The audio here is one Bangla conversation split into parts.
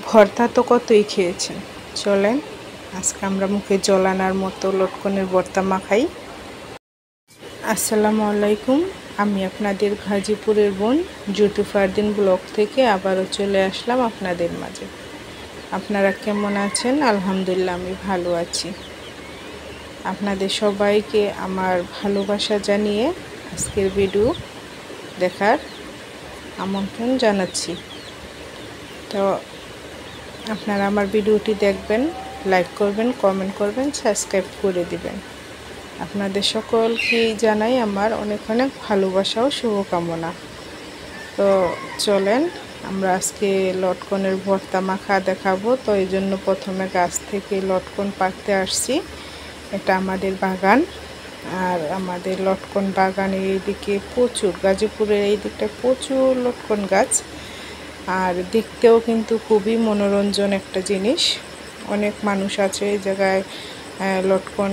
ভর্তা তো কতই খেয়েছেন, চলেন আজকে আমরা মুখে জল আনার মতো লটকনের ভর্তা মাখাই। আসসালামু আলাইকুম, আমি আপনাদের গাজীপুরের বোন জুটু ফারদিন ব্লগ থেকে আবারও চলে আসলাম আপনাদের মাঝে। আপনারা কেমন আছেন? আলহামদুলিল্লাহ আমি ভালো আছি। আপনাদের সবাইকে আমার ভালোবাসা জানিয়ে আজকের ভিডিও দেখার আমন্ত্রণ জানাচ্ছি। তো আপনারা আমার ভিডিওটি দেখবেন, লাইক করবেন, কমেন্ট করবেন, সাবস্ক্রাইব করে দিবেন। আপনাদের সকলকে জানাই আমার অনেক অনেক ভালোবাসা ও শুভকামনা। তো চলেন আমরা আজকে লটকনের ভর্তা মাখা দেখাবো। তো এই জন্য প্রথমে গাছ থেকে লটকন পাড়তে আসছি। এটা আমাদের বাগান, আর আমাদের লটকন বাগানের এইদিকে প্রচুর, গাজীপুরের এই দিকটা প্রচুর লটকন গাছ, আর দেখতেও কিন্তু খুবই মনোরঞ্জন একটা জিনিস। অনেক মানুষ আছে এই জায়গায় লটকন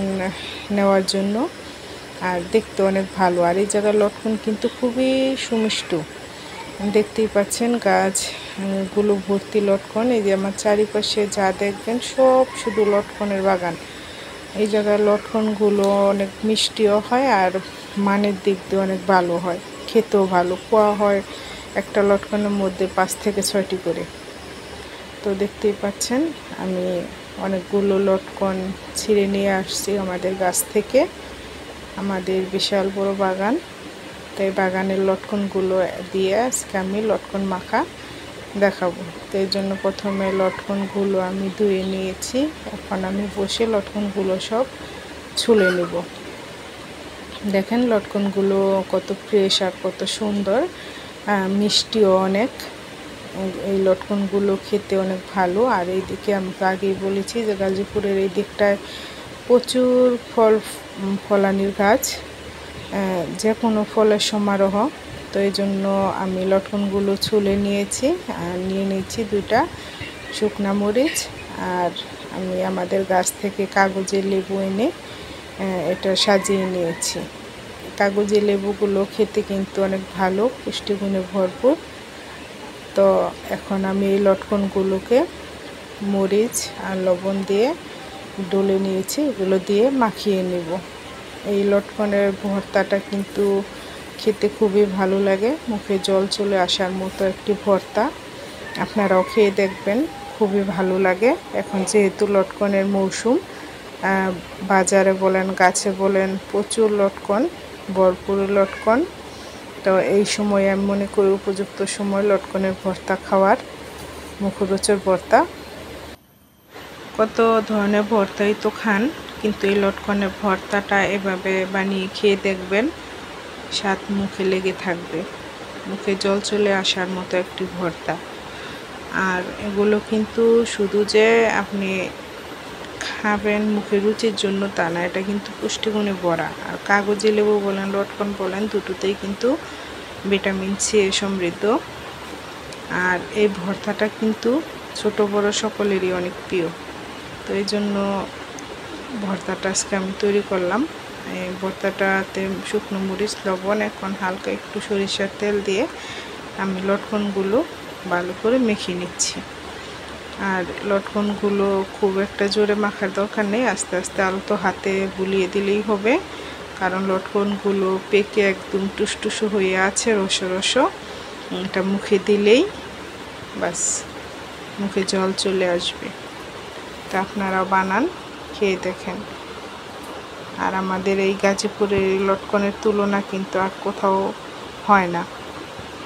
নেওয়ার জন্য, আর দেখতে অনেক ভালো। আর এই জায়গার লটকন কিন্তু খুবই সুমিষ্ট, দেখতেই পাচ্ছেন গাছগুলো ভর্তি লটকন। এই যে আমার চারিপাশে যা দেখবেন সব শুধু লটকনের বাগান। এই জায়গার লটকনগুলো অনেক মিষ্টিও হয়, আর মানের দিক দিয়ে অনেক ভালো হয়, খেতেও ভালো। কোয়া হয় একটা লটকনের মধ্যে 5 থেকে 6টি করে। তো দেখতেই পাচ্ছেন আমি অনেকগুলো লটকন ছিঁড়ে নিয়ে আসছি আমাদের গাছ থেকে। আমাদের বিশাল বড় বাগান, তাই বাগানের লটকনগুলো দিয়ে আজকে আমি লটকন মাখা দেখাবো। তো এই জন্য প্রথমে লটকনগুলো আমি ধুয়ে নিয়েছি। এখন আমি বসে লটকনগুলো সব ছুলে নেব। দেখেন লটকনগুলো কত ফ্রেশ আর কত সুন্দর, মিষ্টিও অনেক। এই লটকনগুলো খেতে অনেক ভালো। আর এইদিকে আমি তো আগেই বলেছি যে গাজীপুরের এই দিকটায় প্রচুর ফলানির গাছ, যে কোনো ফলের সমারোহ। তো এই জন্য আমি লটকনগুলো ছুলে নিয়েছি, আর নিয়ে নিয়েছি 2টা শুকনা মরিচ। আর আমি আমাদের গাছ থেকে কাগজের লেবু এনে এটা সাজিয়ে নিয়েছি। কাগজের লেবুগুলো খেতে কিন্তু অনেক ভালো, পুষ্টিগুণে ভরপুর। তো এখন আমি এই লটকনগুলোকে মরিচ আর লবণ দিয়ে ডলে নিয়েছি, এগুলো দিয়ে মাখিয়ে নেব। এই লটকনের ভর্তাটা কিন্তু খেতে খুবই ভালো লাগে, মুখে জল চলে আসার মতো একটি ভর্তা। আপনারাও খেয়ে দেখবেন, খুবই ভালো লাগে। এখন যেহেতু লটকনের মৌসুম, বাজারে বলেন গাছে বলেন প্রচুর লটকন, ভরপুর লটকন। তো এই সময় আমি মনে করি উপযুক্ত সময় লটকনের ভর্তা খাওয়ার, মুখরোচক ভর্তা। কত ধরনের ভর্তাই তো খান, কিন্তু এই লটকনের ভর্তাটা এভাবে বানিয়ে খেয়ে দেখবেন, স্বাদ মুখে লেগে থাকবে, মুখে জল চলে আসার মতো একটি ভর্তা। আর এগুলো কিন্তু শুধু যে আপনি খাবেন মুখে রুচির জন্য তা না, এটা কিন্তু পুষ্টিগুণে ভরা। আর কাগজি লেবু বলেন লটকন বলেন, দুটোতেই কিন্তু ভিটামিন সি সমৃদ্ধ। আর এই ভর্তাটা কিন্তু ছোট বড় সকলেরই অনেক প্রিয়। তো এই জন্য ভর্তাটা আজকে আমি তৈরি করলাম। এই ভর্তাটাতে শুকনো মরিচ, লবণ, এখন হালকা একটু সরিষার তেল দিয়ে আমি লটকনগুলো ভালো করে মেখে নিচ্ছি। আর লটকনগুলো খুব একটা জোরে মাখার দরকার নেই, আস্তে আস্তে আলতো হাতে বুলিয়ে দিলেই হবে, কারণ লটকনগুলো পেকে একদম টুসটুসু হয়ে আছে, রসো রসো। এটা মুখে দিলেই বাস মুখে জল চলে আসবে। তা আপনারাও বানান, খেয়ে দেখেন। আর আমাদের এই গাজীপুরের লটকনের তুলনা কিন্তু আর কোথাও হয় না।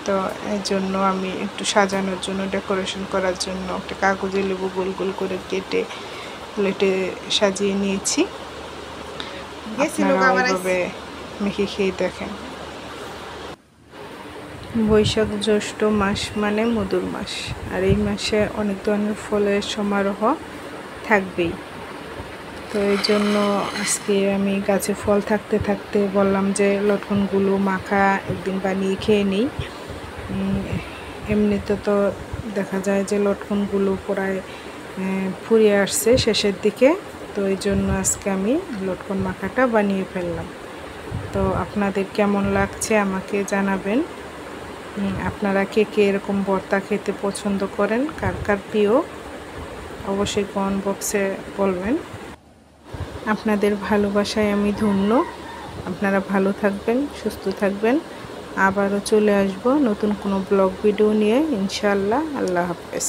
তো এই জন্য আমি একটু সাজানোর জন্য, ডেকোরেশন করার জন্য একটা কাগজে লেবু গোল গোল করে কেটে প্লেটে সাজিয়ে নিয়েছি। আপনারা এইভাবে মেখে খেয়ে দেখেন। বৈশাখ জ্যৈষ্ঠ মাস মানে মধুর মাস, আর এই মাসে অনেক ধরনের ফলের সমারোহ থাকবেই। তো এই জন্য আজকে আমি গাছে ফল থাকতে থাকতে বললাম যে লটকনগুলো মাখা একদিন বানিয়ে খেয়ে নিই। এমনিতে তো দেখা যায় যে লটকনগুলো প্রায় ফুরিয়ে আসছে শেষের দিকে। তো এই জন্য আজকে আমি লটকন মাখাটা বানিয়ে ফেললাম। তো আপনাদের কেমন লাগছে আমাকে জানাবেন। আপনারা কে কে এরকম ভর্তা খেতে পছন্দ করেন, কার কার প্রিয়, অবশ্যই কমেন্ট বক্সে বলবেন। আপনাদের ভালোবাসায় আমি ধন্য। আপনারা ভালো থাকবেন, সুস্থ থাকবেন। আবারও চলে আসব নতুন কোনো ব্লগ ভিডিও নিয়ে ইনশাআল্লাহ। আল্লাহ হাফেজ।